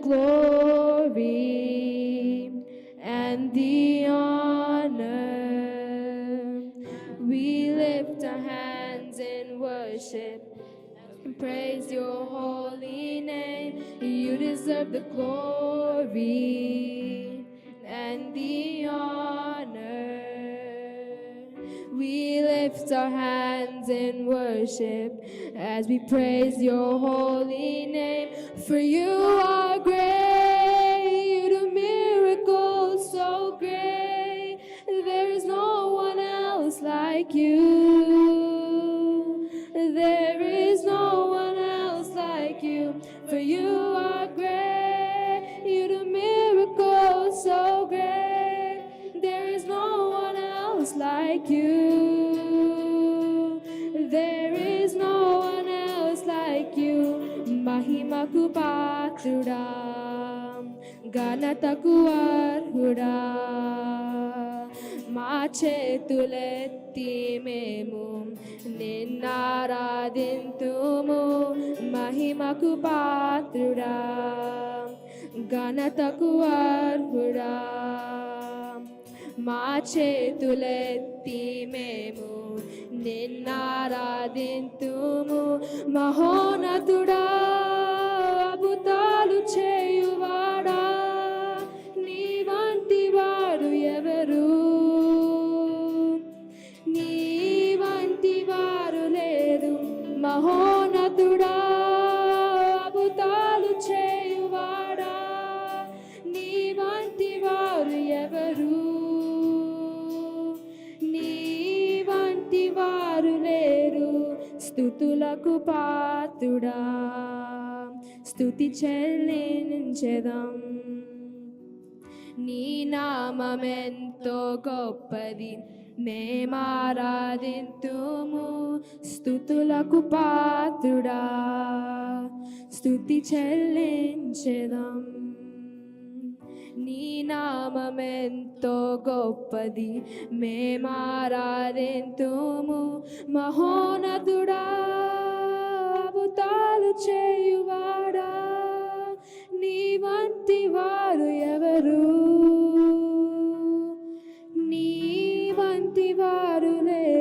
glory and the honor. We lift our hands in worship and praise your holy name. You deserve the glory and the honor. We lift our hands in worship as we praise your holy name. For you are great, you do miracles so great. There is no one else like you. There is no one else like you. For you are great, you do miracles so great. There is no one else like you. There is no one else like you. Mahimaku patruda, ganataku arhuda. మా చేతులెత్తి మేము నిన్నారాధింతుము. మహిమకు పాత్రుడా, ఘనతకు అర్హుడా. మా చేతులెత్తి మేము నిన్నారాధింతుము. మహోన్నతుడా, అద్భుతాలు చేయువాడా, నీ వంటి వాడు ఎవరు? నీ వంటి వారు లేరు. మహోన్నతుడా, అద్భుతాలు చేయువాడా, నీ వంటి వారు ఎవరు? నీ వంటి వారు లేరు. స్తుతులకు పాత్రుడా, స్తుతి చెల్లించెదం. నీ నామమెంతో గొప్పది, మేమారాధింతుము. స్తుతులకు పాత్రుడా, స్తుతి చెల్లించెదం. నీ నామమెంతో గొప్పది, మేమారాధింతుము. మహోన్నతుడా, అద్భుతాలు చేయువాడా, నీ వంటి వారు ఎవరు?